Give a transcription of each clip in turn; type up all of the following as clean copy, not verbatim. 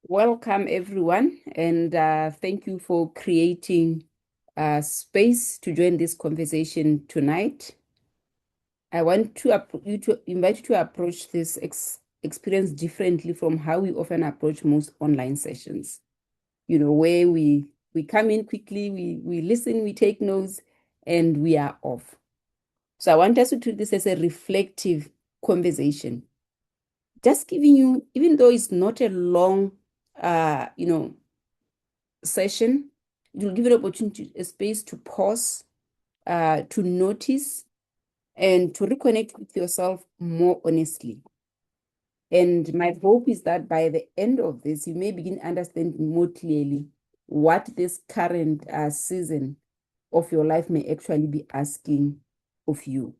Welcome, everyone, and thank you for creating space to join this conversation tonight. I want to invite you to approach this experience differently from how we often approach most online sessions. Where we come in quickly, we listen, we take notes, and we are off. So I want us to treat this as a reflective conversation. Just giving you, even though it's not a long, session, it will give you an opportunity, a space to pause, to notice, and to reconnect with yourself more honestly. And my hope is that by the end of this, you may begin understanding more clearly what this current season of your life may actually be asking of you.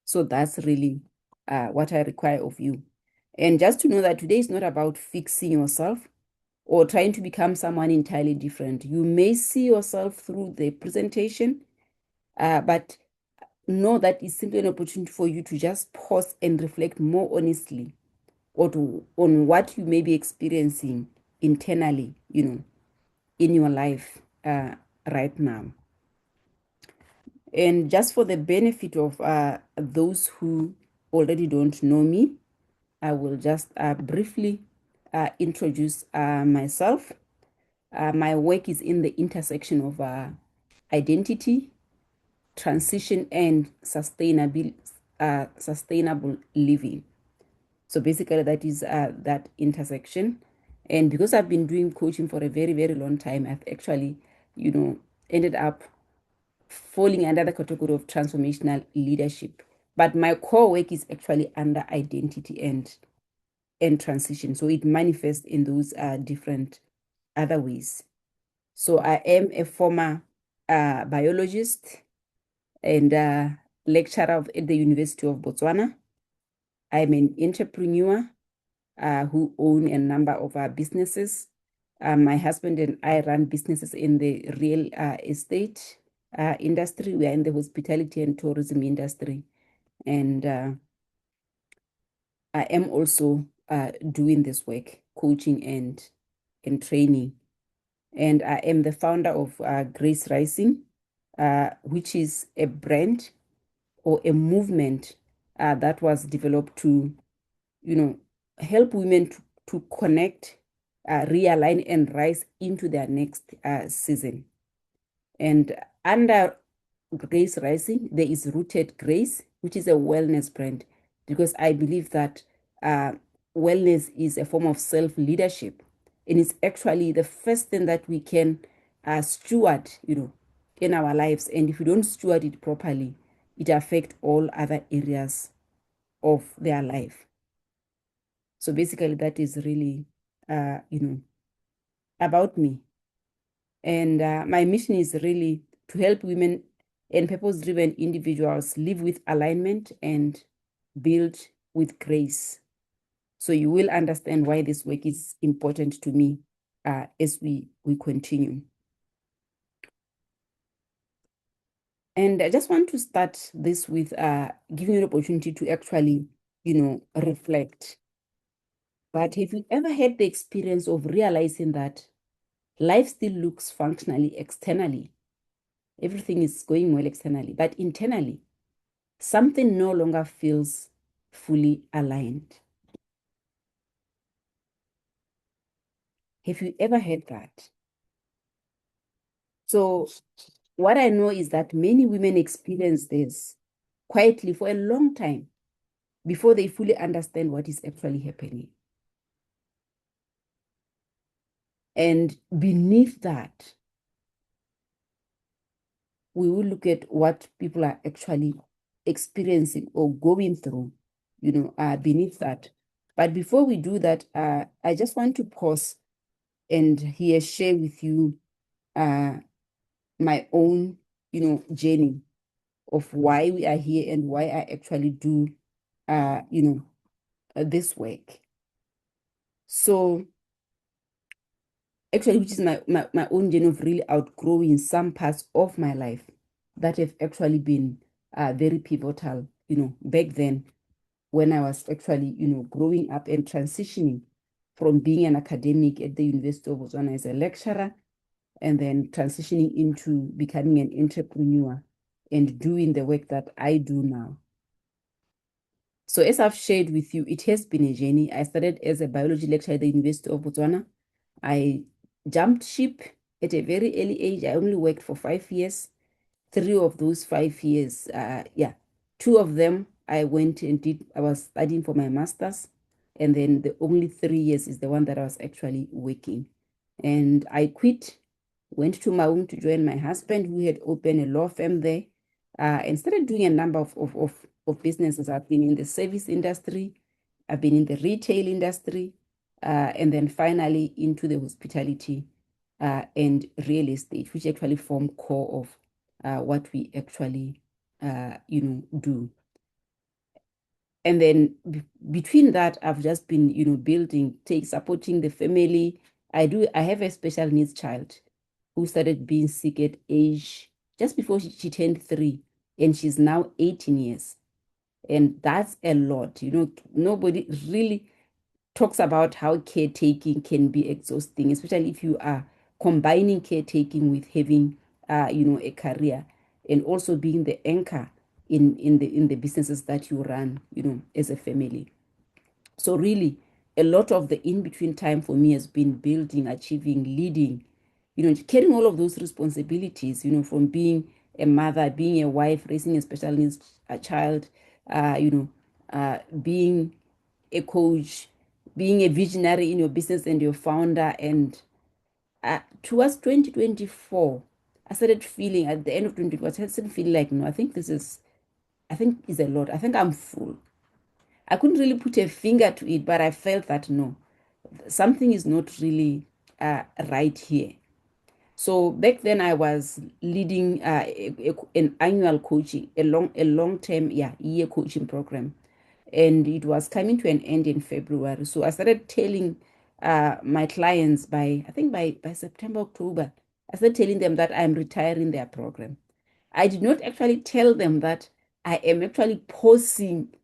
So that's really what I require of you. And just to know that today is not about fixing yourself or trying to become someone entirely different. You may see yourself through the presentation, but know that it's simply an opportunity for you to just pause and reflect more honestly on what you may be experiencing internally, in your life right now. And just for the benefit of those who already don't know me, I will just briefly introduce myself. My work is in the intersection of identity, transition, and sustainable living. So basically, that is that intersection. And because I've been doing coaching for a very, very long time, I've actually, ended up falling under the category of transformational leadership. But my core work is actually under identity and transition. So it manifests in those different other ways. So I am a former biologist and lecturer at the University of Botswana. I'm an entrepreneur who own a number of businesses. My husband and I run businesses in the real estate industry. We are in the hospitality and tourism industry. And I am also doing this work, coaching and training. And I am the founder of Grace Rising, which is a brand or a movement that was developed to, help women to connect, realign, and rise into their next season. And under Grace Rising, there is Rooted Grace, which is a wellness brand, because I believe that uh, wellness is a form of self-leadership. And it's actually the first thing that we can steward, in our lives. And if we don't steward it properly, it affects all other areas of their life. So basically, that is really, about me. And my mission is really to help women and purpose-driven individuals live with alignment and build with grace. So you will understand why this work is important to me as we continue. And I just want to start this with giving you an opportunity to actually, reflect. But have you ever had the experience of realizing that life still looks functionally externally? Everything is going well externally, but internally, something no longer feels fully aligned. Have you ever had that? So, what I know is that many women experience this quietly for a long time before they fully understand what is actually happening. And beneath that, we will look at what people are actually experiencing or going through, beneath that. But before we do that, I just want to pause and here share with you my own, journey of why we are here and why I actually do, this work. So actually, which is my own journey of really outgrowing some parts of my life that have actually been very pivotal, back then when I was actually, growing up and transitioning from being an academic at the University of Botswana as a lecturer, and then transitioning into becoming an entrepreneur and doing the work that I do now. So as I've shared with you, it has been a journey. I started as a biology lecturer at the University of Botswana. I jumped ship at a very early age. I only worked for 5 years. 3 of those 5 years, yeah, 2 of them I went and did, I was studying for my master's. And then the only 3 years is the one that I was actually working. And I quit, went to Maun to join my husband, who had opened a law firm there, and started doing a number of businesses. I've been in the service industry, I've been in the retail industry, and then finally into the hospitality and real estate, which actually form core of what we actually, do. And then between that, I've just been, building, supporting the family. I have a special needs child who started being sick at age just before she turned 3, and she's now 18 years. And that's a lot. Nobody really talks about how caretaking can be exhausting, especially if you are combining caretaking with having, a career, and also being the anchor in the businesses that you run, as a family. So really, a lot of the in-between time for me has been building, achieving, leading, carrying all of those responsibilities, from being a mother, being a wife, raising a special needs a child, being a coach, being a visionary in your business and your founder. And towards 2024, I started feeling at the end of 2024, I started feeling like, no, I think it's a lot. I think I'm full. I couldn't really put a finger to it, but I felt that no, something is not really right here. So back then I was leading an annual coaching, a long term, year coaching program, and it was coming to an end in February. So I started telling my clients by, I think by September, October, I started telling them that I'm retiring their program. I did not actually tell them that I am actually pausing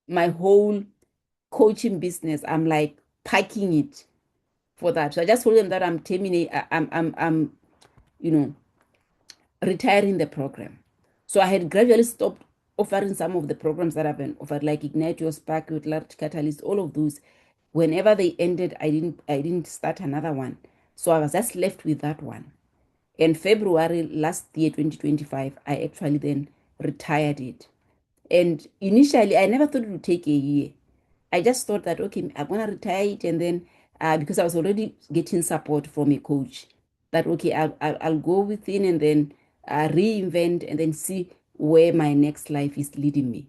my whole coaching business. I'm like packing it for that. So I just told them that I'm terminating, I'm you know, retiring the program. So I had gradually stopped offering some of the programs that I've been offered, like Ignite Your Spark, with Large Catalyst, all of those. Whenever they ended, I didn't start another one. So I was just left with that one. In February last year, 2025, I actually then retired it. And initially, I never thought it would take a year. I just thought that, okay, I'm going to retire it. And then, because I was already getting support from a coach, that, okay, I'll go within and then reinvent and then see where my next life is leading me.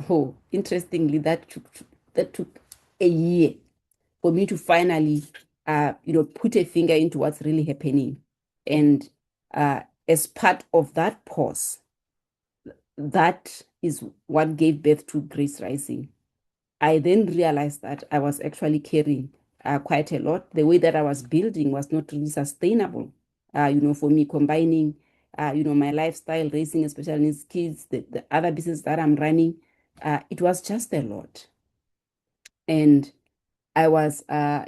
Oh, interestingly, that took a year for me to finally, put a finger into what's really happening. And as part of that pause, that is what gave birth to Grace Rising. I then realized that I was actually carrying quite a lot. The way that I was building was not really sustainable, for me, combining, my lifestyle, raising special needs kids, the other business that I'm running. It was just a lot. And I was, I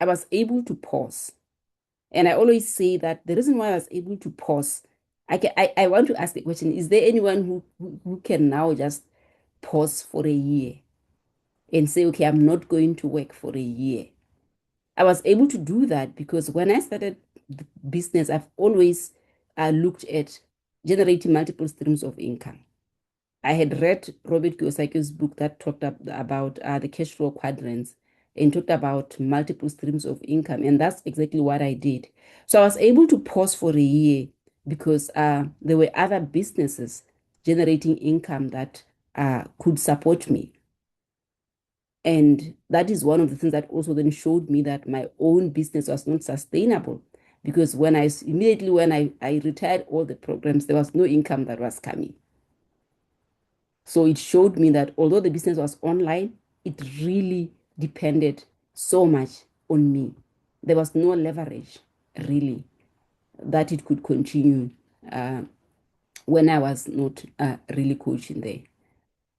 was able to pause. And I always say that the reason why I was able to pause, I want to ask the question, is there anyone who can now just pause for a year and say, okay, I'm not going to work for a year? I was able to do that because when I started the business, I've always looked at generating multiple streams of income. I had read Robert Kiyosaki's book that talked about the cash flow quadrants and talked about multiple streams of income. And that's exactly what I did. So I was able to pause for a year because there were other businesses generating income that could support me. And that is one of the things that also then showed me that my own business was not sustainable because immediately when I retired all the programs, there was no income that was coming. So it showed me that although the business was online, it really depended so much on me. There was no leverage, really, that it could continue uh, when I was not really coaching there.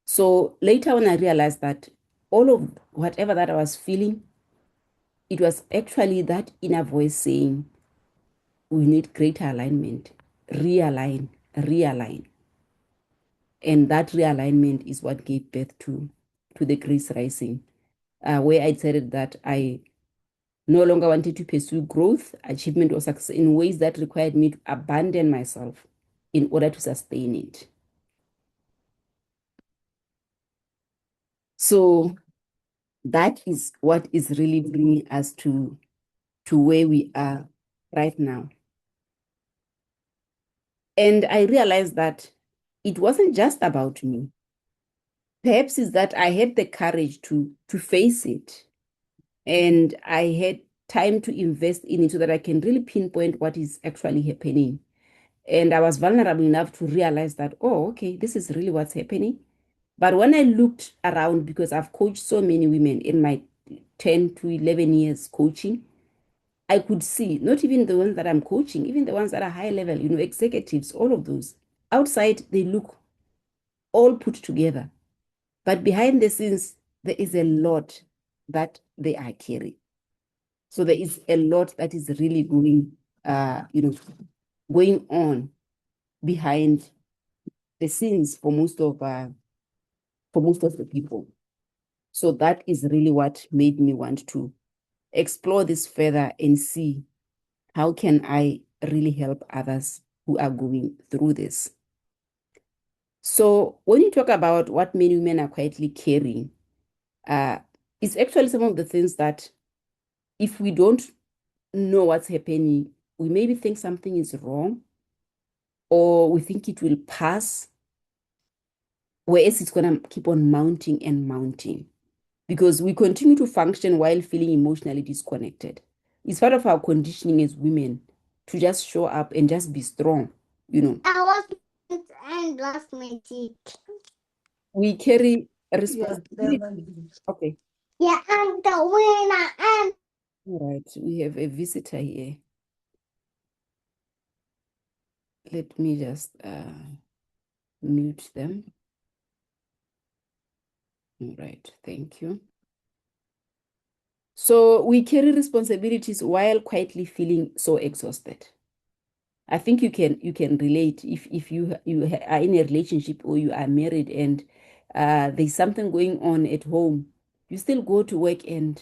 So later when I realized that all of whatever that I was feeling, it was actually that inner voice saying, we need greater alignment, realign, realign. And that realignment is what gave birth to the Grace Rising, where I decided that I no longer wanted to pursue growth, achievement, or success in ways that required me to abandon myself in order to sustain it. So that is what is really bringing us to where we are right now. And I realized that it wasn't just about me. Perhaps is that I had the courage to face it, and I had time to invest in it so that I can really pinpoint what is actually happening. And I was vulnerable enough to realize that, oh, okay, this is really what's happening. But when I looked around, because I've coached so many women in my 10 to 11 years coaching, I could see not even the ones that I'm coaching, even the ones that are high level, executives, all of those. Outside, they look all put together. But behind the scenes, there is a lot that they are carrying. So there is a lot that is really going on behind the scenes for most of the people. So that is really what made me want to explore this further and see how can I really help others who are going through this. So when you talk about what many women are quietly carrying, uh, it's actually some of the things that if we don't know what's happening, we maybe think something is wrong or we think it will pass, whereas it's going to keep on mounting and mounting because we continue to function while feeling emotionally disconnected. It's part of our conditioning as women to just show up and just be strong. I was and lost my teeth. We carry a Yeah, responsibility. Okay. yeah, I'm the winner. And All right. We have a visitor here. Let me just mute them. All right. Thank you. So we carry responsibilities while quietly feeling so exhausted. I think you can relate if you are in a relationship or you are married and there's something going on at home. You still go to work and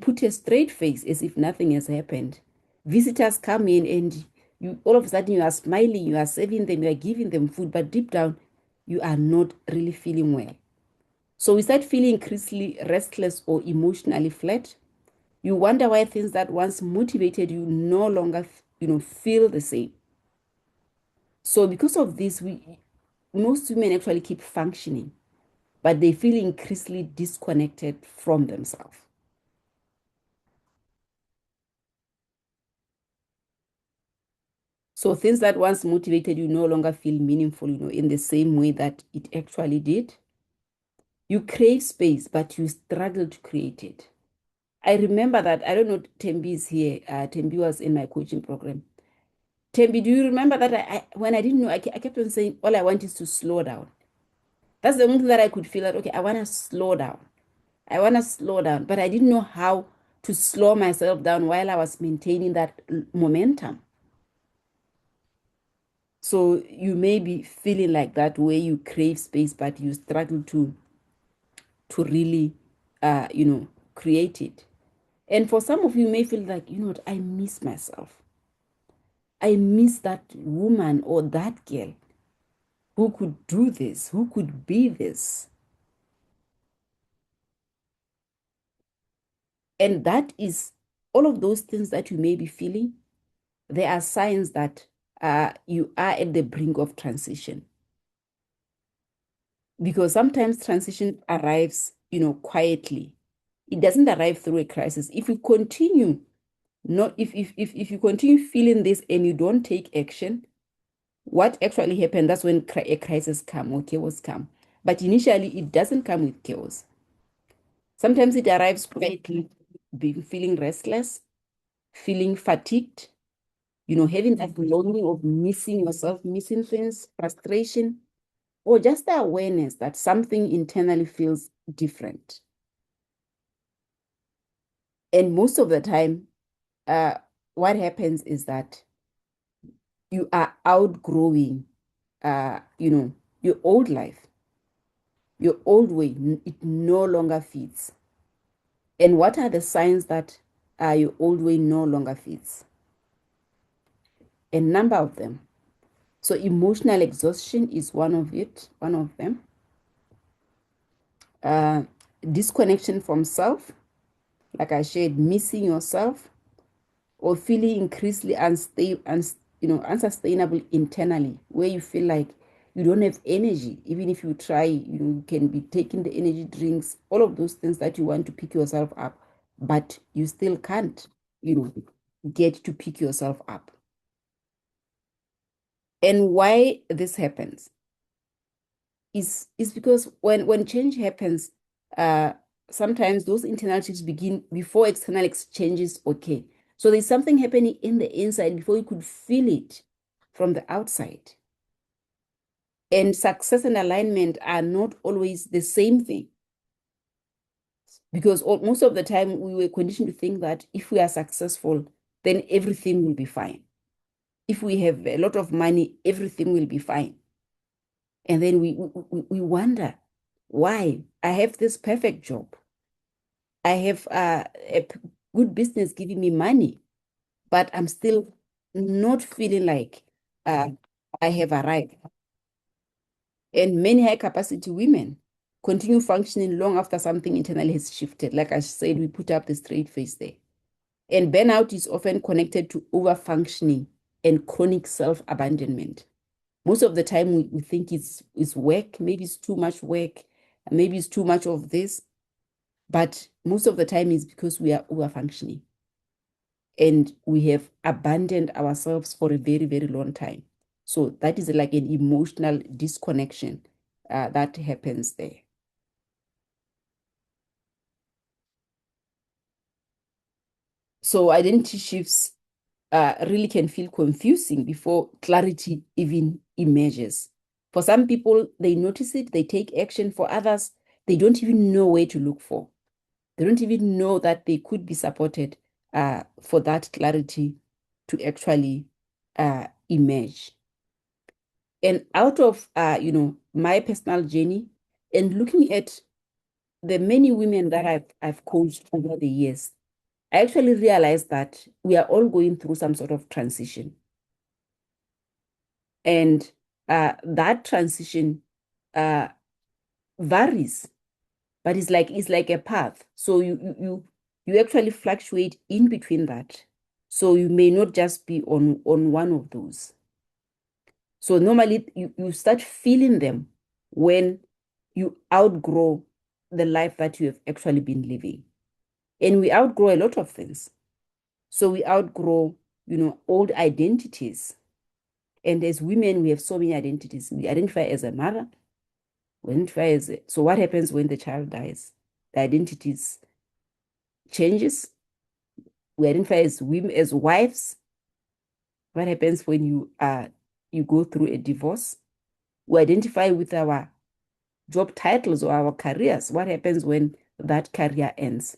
put a straight face as if nothing has happened. Visitors come in and you all of a sudden you are smiling, you are serving them, you are giving them food, but deep down you are not really feeling well. So we start feeling increasingly restless or emotionally flat. You wonder why things that once motivated you no longer, feel the same. So because of this, most women actually keep functioning, but they feel increasingly disconnected from themselves. So things that once motivated you no longer feel meaningful, in the same way that it actually did. You crave space, but you struggle to create it. I remember that, I don't know, Tembi is here. Tembi was in my coaching program. Tembi, do you remember that when I didn't know, I kept on saying, all I want is to slow down. That's the only thing that I could feel that, okay, I want to slow down. I want to slow down, but I didn't know how to slow myself down while I was maintaining that momentum. So you may be feeling like that where you crave space, but you struggle to really, create it. And for some of you may feel like, what, I miss myself. I miss that woman or that girl who could do this, who could be this. And that is all of those things that you may be feeling. There are signs that you are at the brink of transition. Because sometimes transition arrives, quietly. It doesn't arrive through a crisis. If you continue not if you continue feeling this and you don't take action, what actually happened, that's when a crisis come or chaos come. But initially it doesn't come with chaos. Sometimes it arrives quietly, being feeling restless, feeling fatigued, having that longing of missing yourself, missing things, frustration, or just the awareness that something internally feels different. And most of the time, what happens is that you are outgrowing, your old life, your old way. It no longer fits. And what are the signs that your old way no longer fits? A number of them. So emotional exhaustion is one of them. Uh, Disconnection from self, like I shared, missing yourself, or feeling increasingly unsustainable internally, where you feel like you don't have energy, even if you try, you can be taking the energy drinks, all of those things that you want to pick yourself up, but you still can't, get to pick yourself up. And why this happens is because when change happens, uh, sometimes those internal shifts begin before external exchanges occur. So there's something happening in the inside before you could feel it from the outside. And success and alignment are not always the same thing because most of the time we were conditioned to think that if we are successful, then everything will be fine. If we have a lot of money, everything will be fine. And then we wonder why I have this perfect job. I have good business giving me money, but I'm still not feeling like uh, I have arrived. And many high capacity women continue functioning long after something internally has shifted. Like I said, we put up the straight face there. And burnout is often connected to over functioning and chronic self abandonment. Most of the time, we think it's work, maybe it's too much work, maybe it's too much of this, but most of the time it's because we are over functioning and we have abandoned ourselves for a very, very long time. So that is like an emotional disconnection that happens there. So identity shifts really can feel confusing before clarity even emerges. For some people, they notice it, they take action. For others, they don't even know where to look for. They don't even know that they could be supported for that clarity to actually emerge. And out of my personal journey and looking at the many women that I've coached over the years, I actually realized that we are all going through some sort of transition. And that transition uh, varies, but it's like a path. So you actually fluctuate in between that. So you may not just be on one of those. So normally you start feeling them when you outgrow the life that you have actually been living. And we outgrow a lot of things. So we outgrow, old identities. And as women, we have so many identities. We identify as a mother, we identify as so what happens when the child dies? The identities changes. We identify as women, as wives. What happens when you go through a divorce? We identify with our job titles or our careers. What happens when that career ends?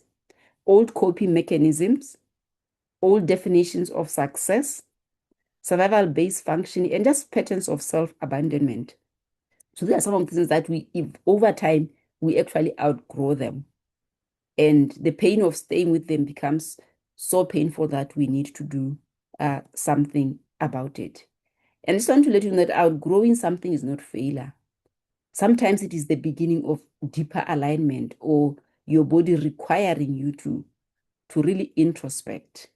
Old coping mechanisms, old definitions of success, survival-based functioning, and just patterns of self-abandonment. So there are some of the things that if over time, we actually outgrow them. And the pain of staying with them becomes so painful that we need to do something about it. And I just want to let you know that outgrowing something is not failure. Sometimes it is the beginning of deeper alignment or your body requiring you to really introspect.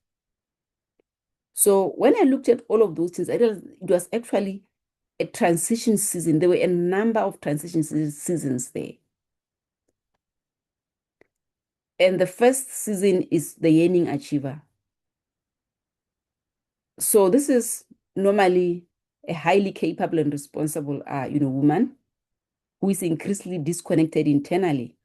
So when I looked at all of those things, I realized it was actually a transition season. There were a number of transition seasons there. And the first season is the yearning achiever. So this is normally a highly capable and responsible, woman who is increasingly disconnected internally.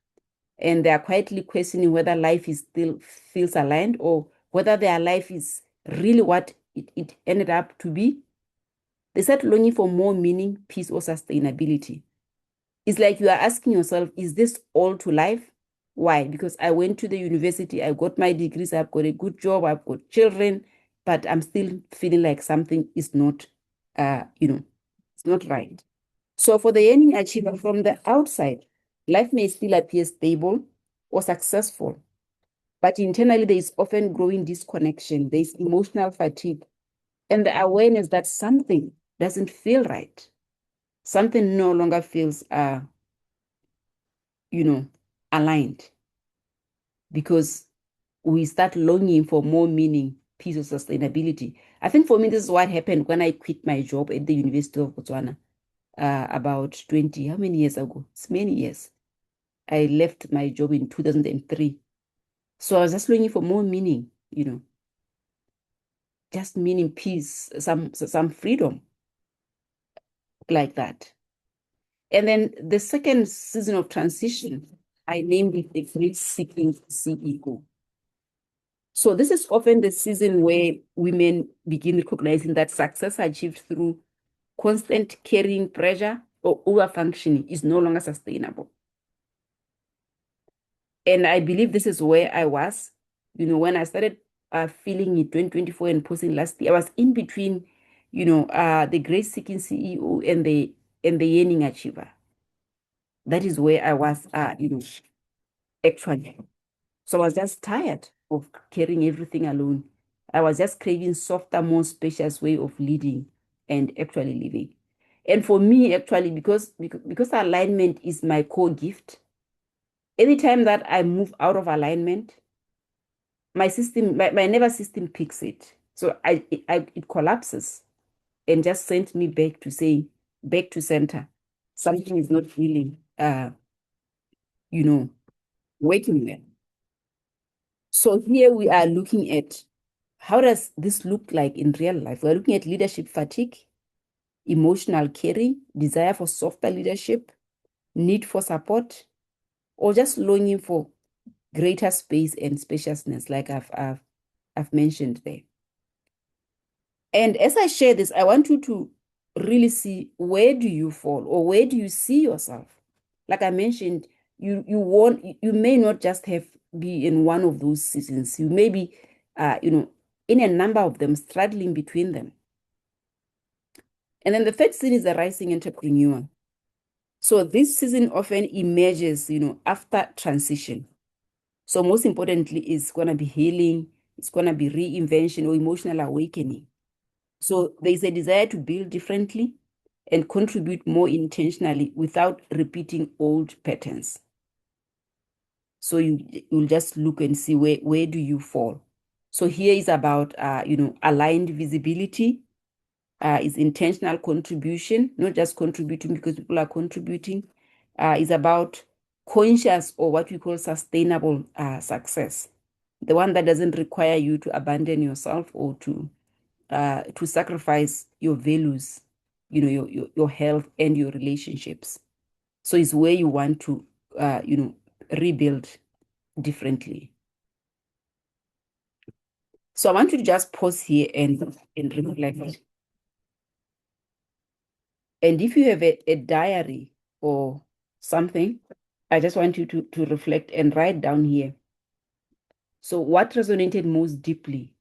And they are quietly questioning whether life is still feels aligned or whether their life is really what it ended up to be. They start longing for more meaning, peace, or sustainability. It's like you are asking yourself, is this all to life? Why? Because I went to the university, I got my degrees, I've got a good job, I've got children, but I'm still feeling like something is not, it's not right. So for the yearning achiever from the outside, life may still appear stable or successful, but internally there is often growing disconnection, there is emotional fatigue, and the awareness that something doesn't feel right. Something no longer feels, you know, aligned because we start longing for more meaning, peace, or sustainability. I think for me, this is what happened when I quit my job at the University of Botswana about 20, how many years ago? It's many years. I left my job in 2003. So I was just looking for more meaning, just meaning, peace, some freedom like that. And then the second season of transition, I named it the Great Seeking CEO. So this is often the season where women begin recognizing that success achieved through constant carrying pressure or overfunctioning is no longer sustainable. And I believe this is where I was, when I started feeling it 2024 and posting last year, I was in between, the Grace Seeking CEO and the Yearning Achiever. That is where I was, actually. So I was just tired of carrying everything alone. I was just craving softer, more spacious way of leading and actually living. And for me, actually, because alignment is my core gift, anytime that I move out of alignment, my system, my nervous system picks it. So it collapses and just sent me back to say, back to center. Something is not feeling, you know, working well. So here we are looking at how does this look like in real life? We're looking at leadership fatigue, emotional caring, desire for softer leadership, need for support, or just longing for greater space and spaciousness, like I've mentioned there. And as I share this, I want you to really see, where do you fall or where do you see yourself? Like I mentioned, you may not just have be in one of those seasons. You may be in a number of them, straddling between them. And then the third season is the rising entrepreneur. So this season often emerges, after transition. So most importantly, it's gonna be healing, it's gonna be reinvention or emotional awakening. So there's a desire to build differently and contribute more intentionally without repeating old patterns. So you'll just look and see where do you fall. So here is about aligned visibility, is intentional contribution, not just contributing because people are contributing. Is about conscious or what we call sustainable success, the one that doesn't require you to abandon yourself or to sacrifice your values, your health and your relationships. So it's where you want to, rebuild differently. So I want you to just pause here and reflect. And if you have a diary or something, I just want you to reflect and write down here. So what resonated most deeply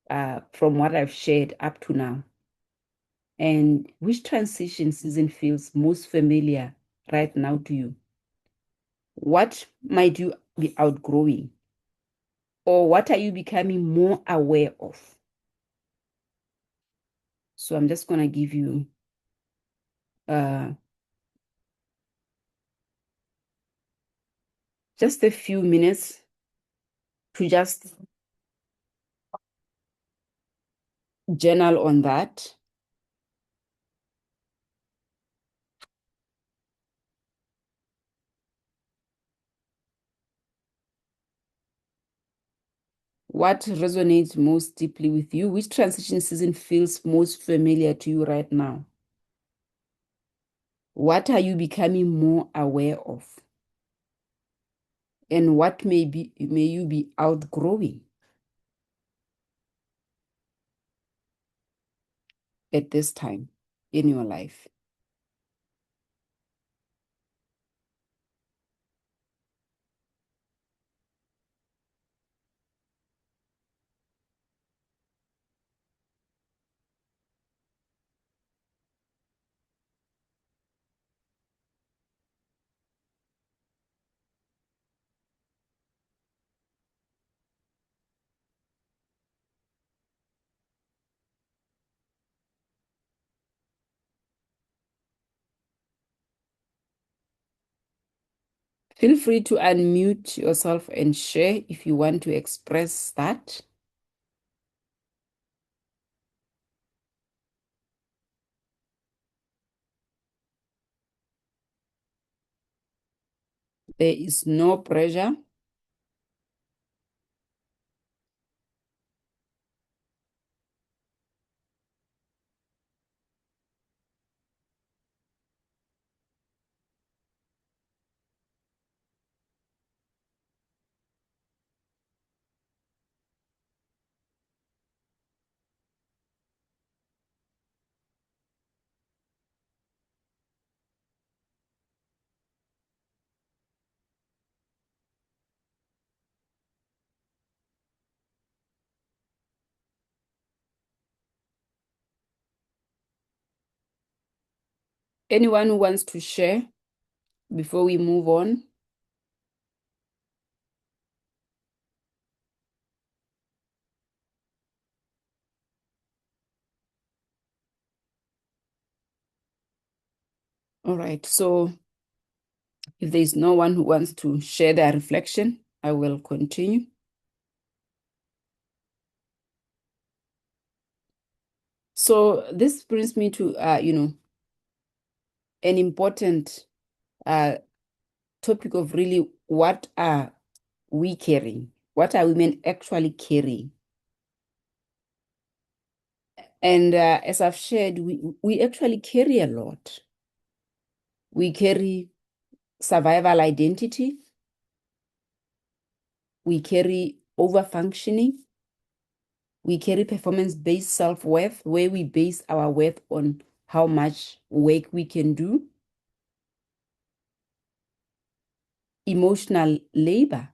from what I've shared up to now? And which transition season feels most familiar right now to you? What might you be outgrowing? Or what are you becoming more aware of? So I'm just going to give you uh, just a few minutes to just journal on that. What resonates most deeply with you? Which transition season feels most familiar to you right now? What are you becoming more aware of? And what may you be outgrowing at this time in your life? Feel free to unmute yourself and share if you want to express that. There is no pressure. Anyone who wants to share before we move on? All right, so if there's no one who wants to share their reflection, I will continue. So this brings me to, an important topic of really what are we carrying? What are women actually carrying? And as I've shared, we actually carry a lot. We carry survival identity. We carry over-functioning. We carry performance-based self-worth, where we base our worth on how much work we can do. Emotional labor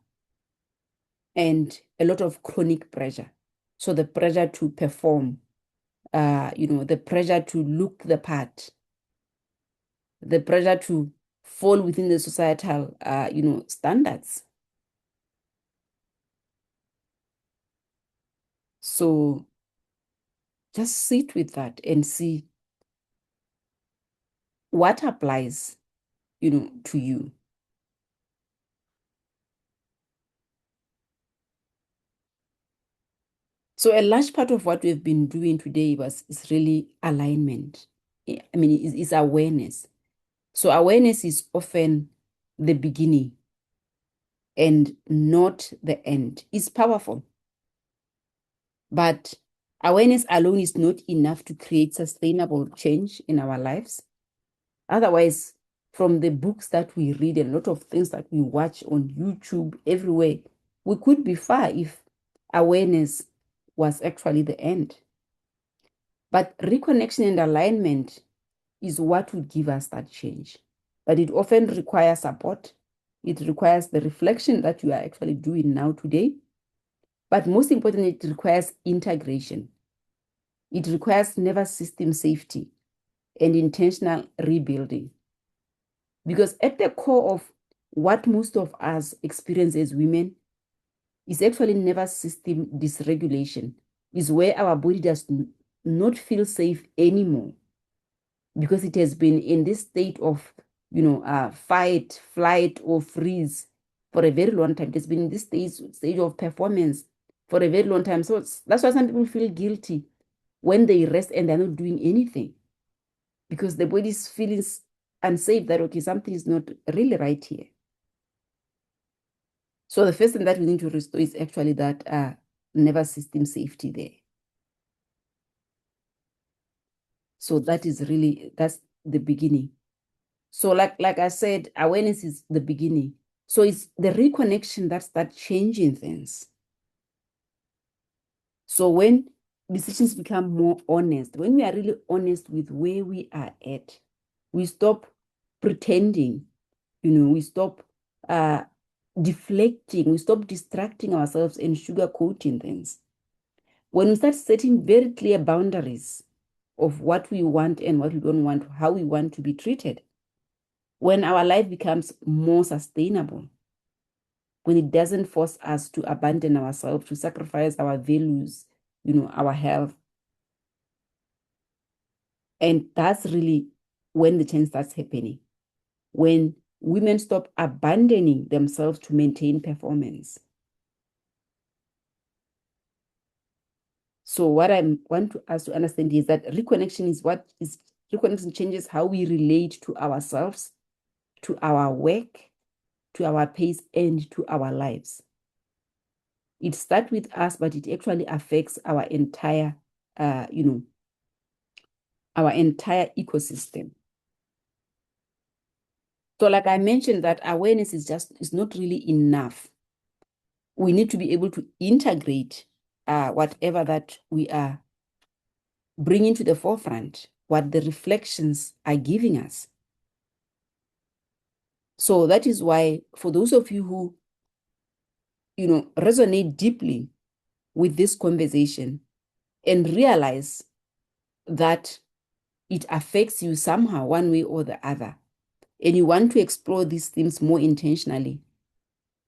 and a lot of chronic pressure. So the pressure to perform, the pressure to look the part, the pressure to fall within the societal, standards. So just sit with that and see what applies, to you. So a large part of what we've been doing today is really alignment. I mean, is awareness. So awareness is often the beginning and not the end. It's powerful. But awareness alone is not enough to create sustainable change in our lives. Otherwise, from the books that we read and a lot of things that we watch on YouTube, everywhere, we could be far if awareness was actually the end. But reconnection and alignment is what would give us that change. But it often requires support. It requires the reflection that you are actually doing now today. But most importantly, it requires integration. It requires nervous system safety and intentional rebuilding. Because at the core of what most of us experience as women is actually nervous system dysregulation, is where our body does not feel safe anymore because it has been in this state of, fight, flight, or freeze for a very long time. It has been in this stage of performance for a very long time. So that's why some people feel guilty when they rest and they're not doing anything because the body is feeling unsafe that, okay, something is not really right here. So the first thing that we need to restore is actually that nervous system safety there. So that's the beginning. So like I said, awareness is the beginning. So it's the reconnection that starts changing things. So when decisions become more honest, when we are really honest with where we are at, we stop pretending, we stop deflecting, we stop distracting ourselves and sugarcoating things. When we start setting very clear boundaries of what we want and what we don't want, how we want to be treated, when our life becomes more sustainable, when it doesn't force us to abandon ourselves, to sacrifice our values, our health. And that's really when the change starts happening. When women stop abandoning themselves to maintain performance. So what I want to us to understand is that reconnection changes how we relate to ourselves, to our work, to our pace, and to our lives. It starts with us, but it actually affects our entire, our entire ecosystem. So like I mentioned, that awareness is not really enough. We need to be able to integrate whatever that we are bringing to the forefront, what the reflections are giving us. So that is why for those of you who, resonate deeply with this conversation and realize that it affects you somehow, one way or the other, and you want to explore these themes more intentionally,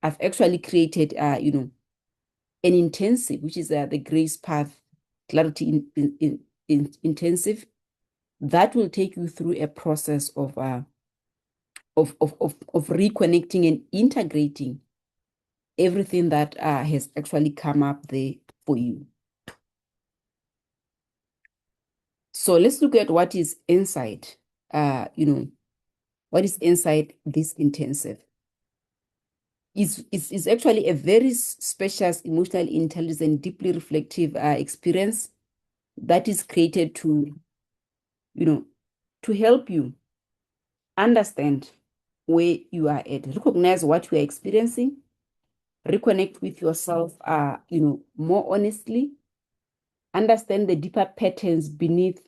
I've actually created, an intensive, which is the Grace Path Clarity Intensive, that will take you through a process of reconnecting and integrating everything that has actually come up there for you. So let's look at what is inside, what is inside this intensive. It's actually a very spacious, emotional intelligence, and deeply reflective experience that is created to, to help you understand where you are at, recognize what you are experiencing, reconnect with yourself, more honestly, understand the deeper patterns beneath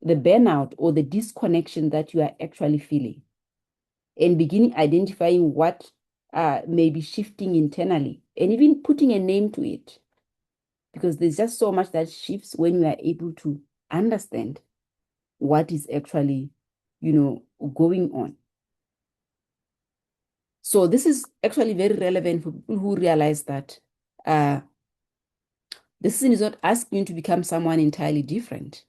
the burnout or the disconnection that you are actually feeling, and begin identifying what may be shifting internally and even putting a name to it. Because there's just so much that shifts when you are able to understand what is actually, going on. So this is actually very relevant for people who realize that the season is not asking you to become someone entirely different.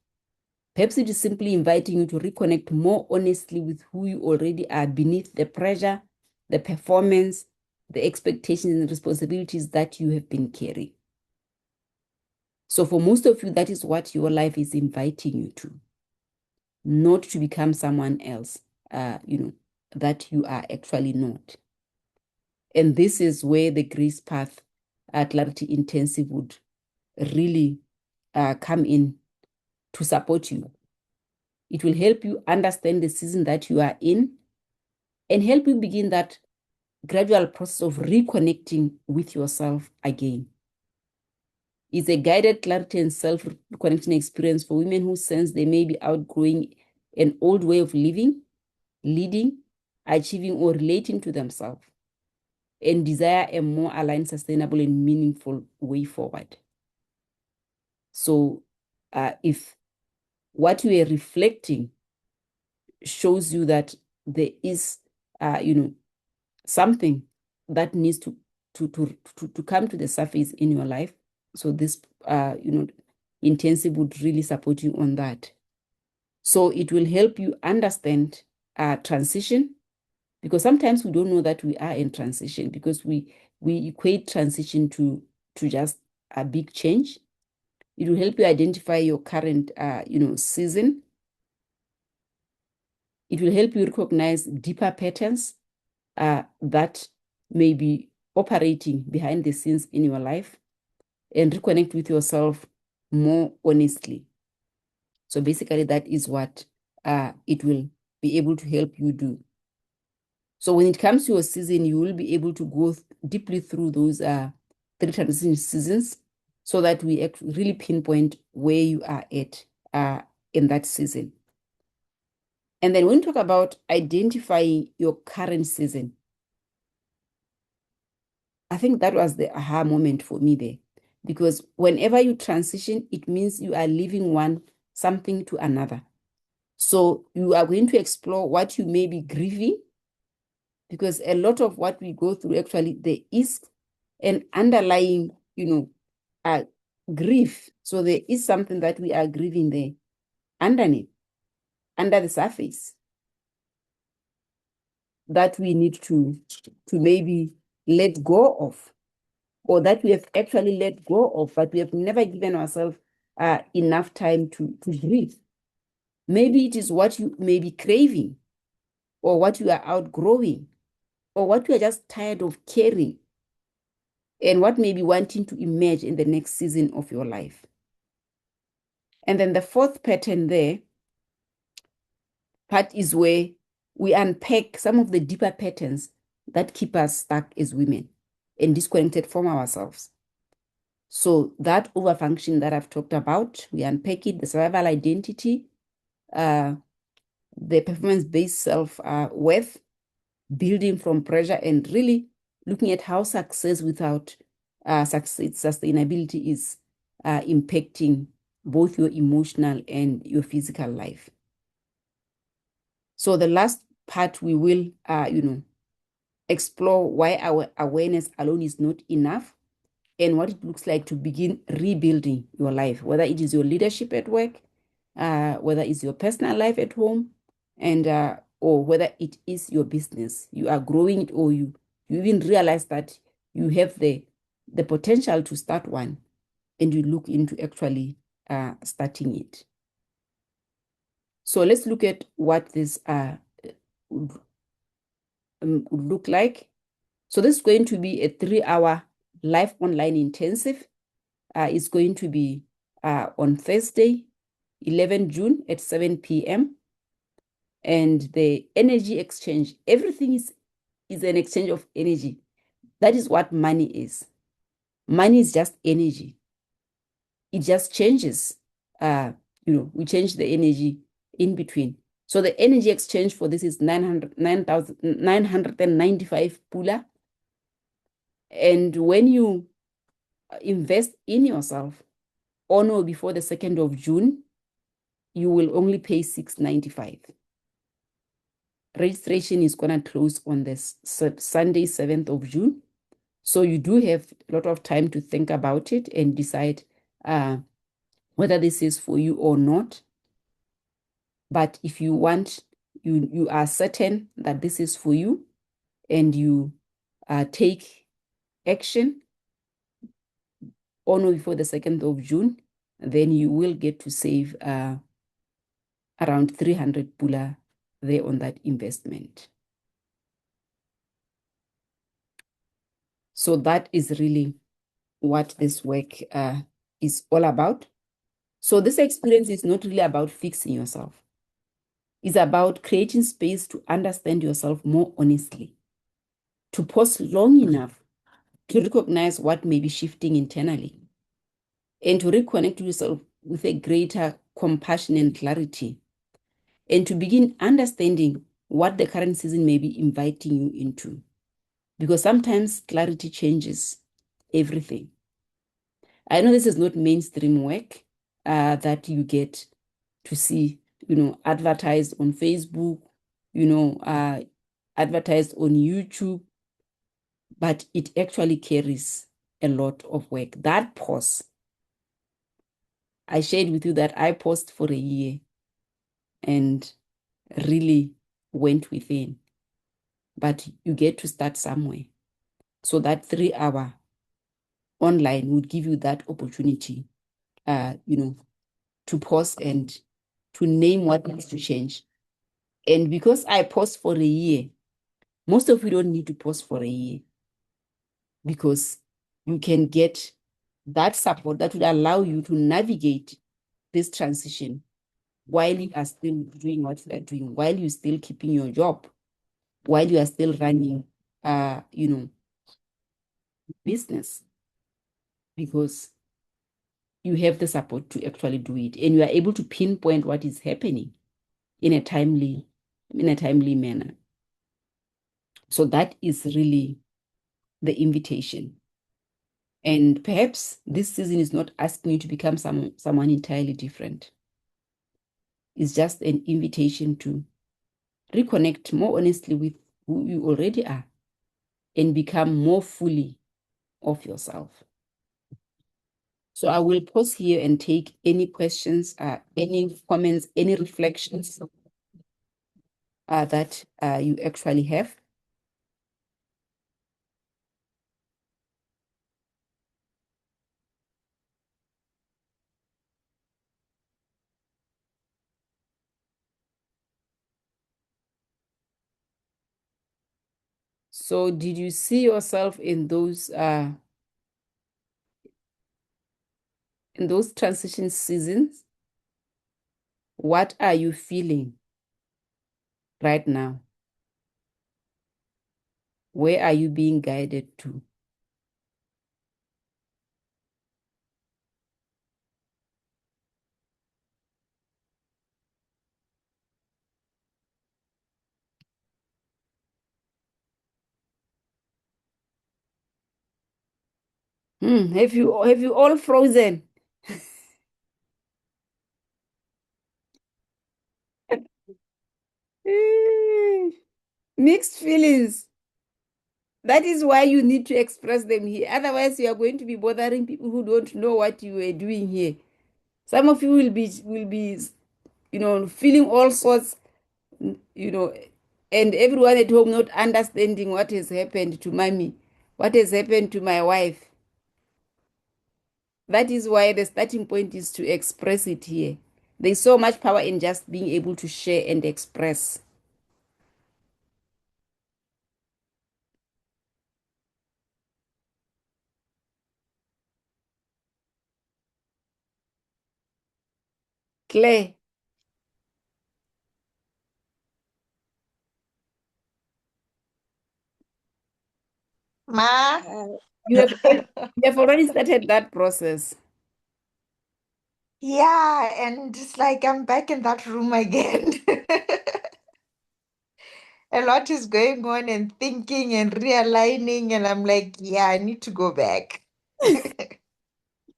Perhaps it is simply inviting you to reconnect more honestly with who you already are beneath the pressure, the performance, the expectations and responsibilities that you have been carrying. So for most of you, that is what your life is inviting you to, not to become someone else, that you are actually not. And this is where the Grace Path Clarity Intensive would really come in to support you. It will help you understand the season that you are in and help you begin that gradual process of reconnecting with yourself again. It's a guided clarity and self-connection experience for women who sense they may be outgrowing an old way of living, leading, achieving, or relating to themselves, and desire a more aligned, sustainable, and meaningful way forward. So if what you are reflecting shows you that there is, something that needs to come to the surface in your life, so this, intensive would really support you on that. So it will help you understand transition, because sometimes we don't know that we are in transition because we equate transition to just a big change. It will help you identify your current, season. It will help you recognize deeper patterns that may be operating behind the scenes in your life, and reconnect with yourself more honestly. So basically, that is what it will be able to help you do. So when it comes to your season, you will be able to go deeply through those 3 transition seasons, so that we really pinpoint where you are at in that season. And then when we talk about identifying your current season, I think that was the aha moment for me there. Because whenever you transition, it means you are leaving something to another. So you are going to explore what you may be grieving, because a lot of what we go through, actually, there is an underlying, grief. So there is something that we are grieving there underneath, under the surface. that we need to maybe let go of, or that we have actually let go of, but we have never given ourselves enough time to breathe. Maybe it is what you may be craving, or what you are outgrowing, or what you are just tired of carrying, and what may be wanting to emerge in the next season of your life. And then the fourth pattern there, part is where we unpack some of the deeper patterns that keep us stuck as women and disconnected from ourselves. So that overfunction that I've talked about, we unpack it, the survival identity, the performance-based self-worth, building from pressure, and really looking at how success without sustainability is impacting both your emotional and your physical life. So the last part, we will, explore why our awareness alone is not enough, and what it looks like to begin rebuilding your life, whether it is your leadership at work, whether it's your personal life at home, and or whether it is your business. You are growing it, or you even realize that you have the potential to start one, and you look into actually starting it. So let's look at what this would look like. So this is going to be a 3-hour live online intensive. It's going to be on Thursday, 11 June at 7 p.m. And the energy exchange, everything is an exchange of energy. That is what money is. Money is just energy. It just changes. We change the energy in between. So the energy exchange for this is 995 pula. And when you invest in yourself on or before the 2nd of June, you will only pay 695. Registration is going to close on this Sunday, 7th of June. So you do have a lot of time to think about it and decide whether this is for you or not. But if you want, you are certain that this is for you, and you take action on or before the 2nd of June, then you will get to save around 300 pula there on that investment. So that is really what this work is all about. So this experience is not really about fixing yourself. It's about creating space to understand yourself more honestly, to pause long enough to recognize what may be shifting internally, and to reconnect yourself with a greater compassion and clarity, and to begin understanding what the current season may be inviting you into. Because sometimes clarity changes everything. I know this is not mainstream work that you get to see, advertised on Facebook, advertised on YouTube, but it actually carries a lot of work. That pause, I shared with you that I paused for a year and really went within, but you get to start somewhere. So that 3-hour online would give you that opportunity, to pause and to name what needs to change. And because I paused for a year, most of you don't need to pause for a year, because you can get that support that would allow you to navigate this transition while you are still doing what you are doing, while you're still keeping your job, while you are still running, business, because you have the support to actually do it, and you are able to pinpoint what is happening in a timely manner. So that is really the invitation. And perhaps this season is not asking you to become someone entirely different. It's just an invitation to reconnect more honestly with who you already are and become more fully of yourself. So I will pause here and take any questions, any comments, any reflections that you actually have. So did you see yourself in those transition seasons? What are you feeling right now? Where are you being guided to? Have you all frozen? Eh, Mixed feelings. That is why you need to express them here. Otherwise, you are going to be bothering people who don't know what you are doing here. Some of you will be feeling all sorts, you know, and everyone at home not understanding what has happened to mommy, what has happened to my wife. That is why the starting point is to express it here. There's so much power in just being able to share and express. Claire, Ma, you have already, you have already started that process. yeah, and it's like I'm back in that room again. A lot is going on and thinking and realigning, and I'm like, yeah, I need to go back.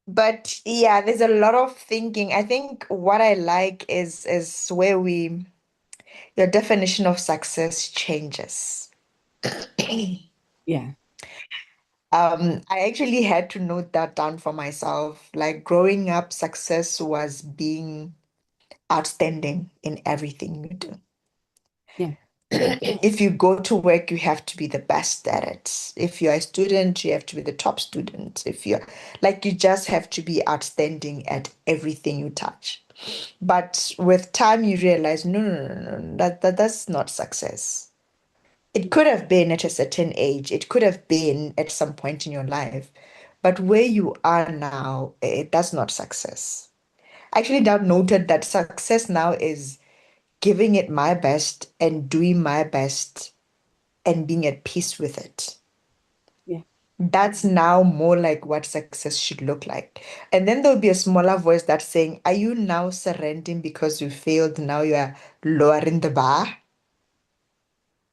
But yeah, there's a lot of thinking. I think what I like is where your definition of success changes. Yeah, I actually had to note that down for myself. Like growing up, success was being outstanding in everything you do. yeah, If you go to work, you have to be the best at it. If you're a student, you have to be the top student. If you're like, you just have to be outstanding at everything you touch. But with time, you realize, no, no, no, no, no, that's not success. It could have been at a certain age, it could have been at some point in your life. But where you are now, that's not success. I actually now noted that success now is giving it my best and doing my best and being at peace with it. yeah. That's now more like what success should look like. And then there'll be a smaller voice that's saying, are you now surrendering because you failed? Now you are lowering the bar.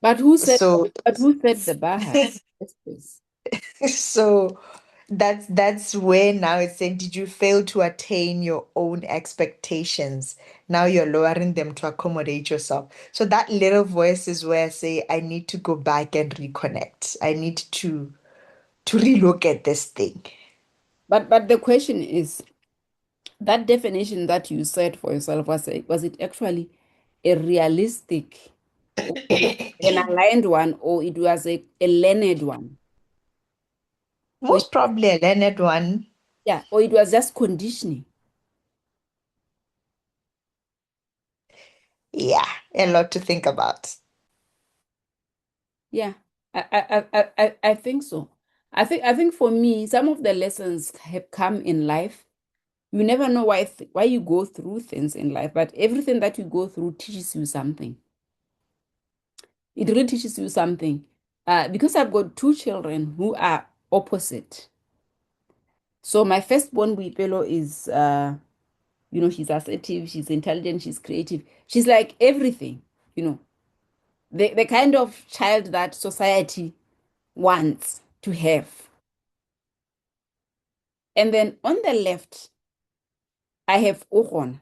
But who said So, but who set the bar high? Yes, please. so that's where now it's saying, did you fail to attain your own expectations? Now you're lowering them to accommodate yourself. So that little voice is where I say, I need to go back and reconnect. I need to relook at this thing. But the question is, that definition that you set for yourself, was it actually a realistic, an aligned one, or it was a learned one? Or it, Most probably a learned one. yeah, or it was just conditioning. Yeah, a lot to think about. Yeah, I think so. I think for me, some of the lessons have come in life. You never know why you go through things in life, but everything that you go through teaches you something. It really teaches you something. Because I've got two children who are opposite. So my firstborn Boipelo is she's assertive, she's intelligent, she's creative. She's like everything, you know, the kind of child that society wants to have. And then on the left, I have Ogon,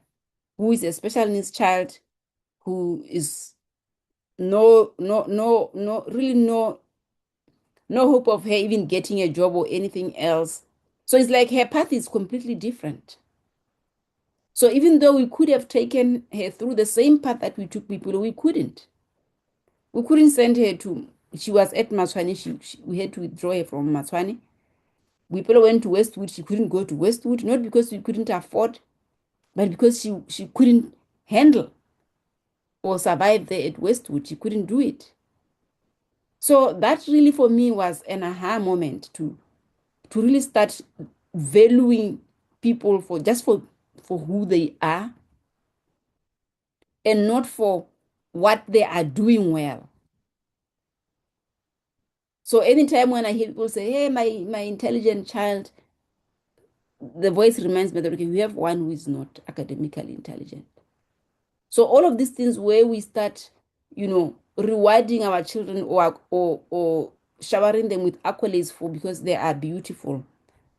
who is a special needs child who is really no hope of her even getting a job or anything else. So it's like her path is completely different. So even though we could have taken her through the same path that we took people, we couldn't. We couldn't send her to, she was at Matswane. We had to withdraw her from Matswane. We probably went to Westwood. She couldn't go to Westwood, not because we couldn't afford, but because she couldn't handle or survive there at Westwood. She couldn't do it. So that really for me was an aha moment to really start valuing people for just for who they are and not for what they are doing well. So anytime when I hear people say, "Hey, my intelligent child," the voice reminds me that okay, we have one who is not academically intelligent. So all of these things where we start, rewarding our children or showering them with accolades for because they are beautiful,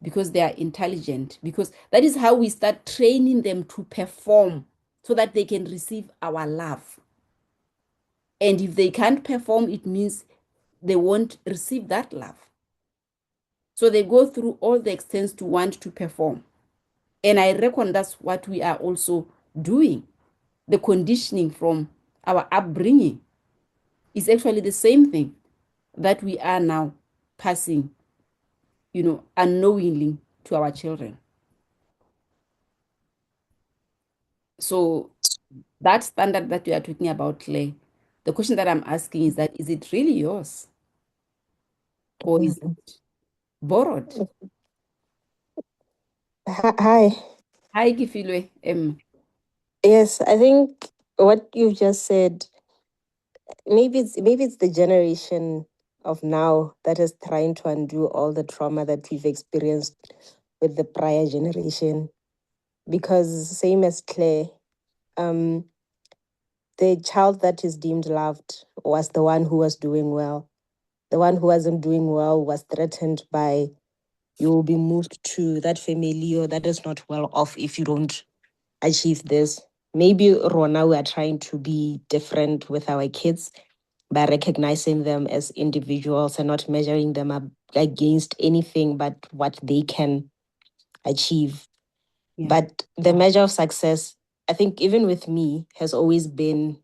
because they are intelligent, because that is how we start training them to perform so that they can receive our love. And if they can't perform, it means they won't receive that love. So they go through all the extents to want to perform. And I reckon that's what we are also doing. The conditioning from our upbringing is actually the same thing that we are now passing, unknowingly to our children. So that standard that we are talking about, Clay, the question that I'm asking is that is it really yours or is Mhm. it borrowed? Hi. Hi, Gifilwe. Yes, I think what you've just said, maybe it's the generation of now that is trying to undo all the trauma that we've experienced with the prior generation. Because same as Claire, um, the child that is deemed loved was the one who was doing well. The one who wasn't doing well was threatened by you will be moved to that family or that is not well off if you don't achieve this. Maybe Rona, we are trying to be different with our kids by recognizing them as individuals and not measuring them up against anything but what they can achieve. Yeah. But the measure of success, I think, even with me, has always been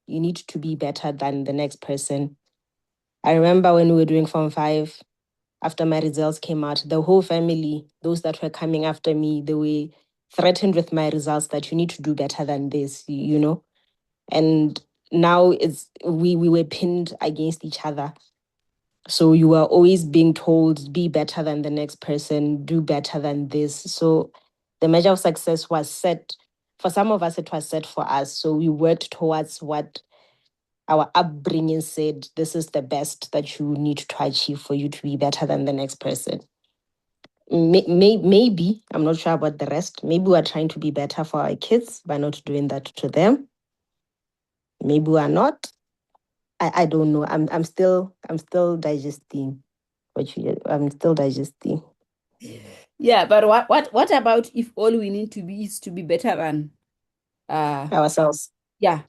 you need to be better than the next person. I remember when we were doing Form 5, after my results came out, the whole family, those that were coming after me, they were threatened with my results that you need to do better than this, you know? And now we were pinned against each other. So you were always being told, be better than the next person, do better than this. So the measure of success was set. For some of us, it was set for us. So we worked towards what our upbringing said, this is the best that you need to achieve for you to be better than the next person. Maybe, I'm not sure about the rest. Maybe we're trying to be better for our kids by not doing that to them. Maybe we're not. I don't know. I'm still digesting I'm still digesting Yeah, but what about if all we need to be is to be better than uh ourselves. yeah,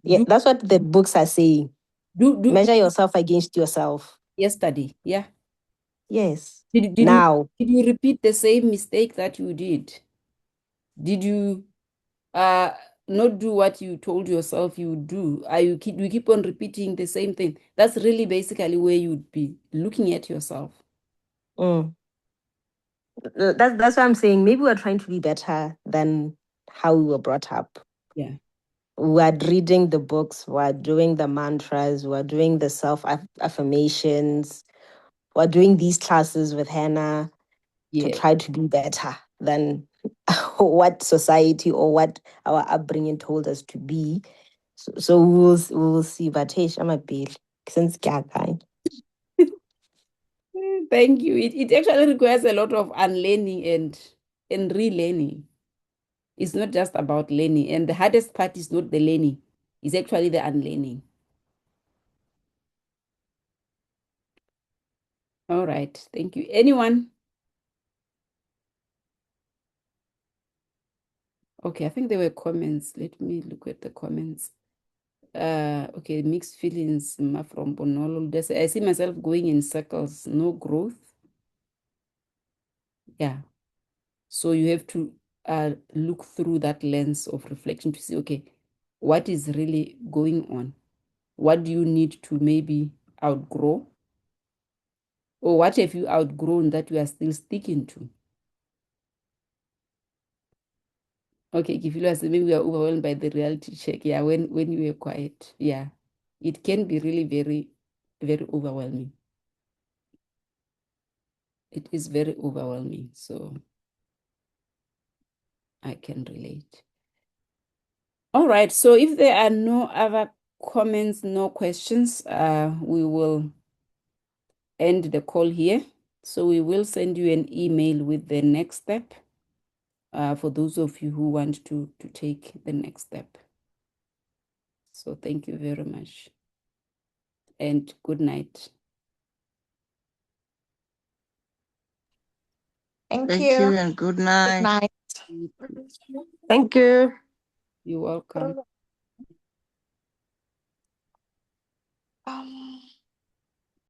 Yeah, do that's what the books are saying. do Measure yourself against yourself. yesterday. Yeah. Yes. Did you Now. did you repeat the same mistake that you did? Did you uh not do what you told yourself you would do? Are you keep on repeating the same thing? That's really basically where you'd be looking at yourself. Mm. That's what I'm saying. Maybe we're trying to be better than how we were brought up. Yeah. We're reading the books, we're doing the mantras, we're doing the self affirmations, we're doing these classes with Hannah to Yeah. try to be better than what society or what our upbringing told us to be. So we will see. But hey, I'm a bit since kind. Thank you. It actually requires a lot of unlearning and relearning. It's not just about learning. And the hardest part is not the learning, it's actually the unlearning. All right. Thank you. Anyone? Okay, I think there were comments. Let me look at the comments. Okay, mixed feelings from Bonolo. I see myself going in circles, no growth. Yeah. So you have to look through that lens of reflection to see, okay, what is really going on? what do you need to maybe outgrow? Or what have you outgrown that you are still sticking to? Okay, Kifilo said maybe we are overwhelmed by the reality check. Yeah, when you were quiet. Yeah. It can be really very, very overwhelming. It is very overwhelming. So I can relate. All right. So if there are no other comments, no questions, we will end the call here. So we will send you an email with the next step for those of you who want to take the next step. So thank you very much. And good night. Thank Thank you. you and good Good night. night. Thank you. You're welcome. Um,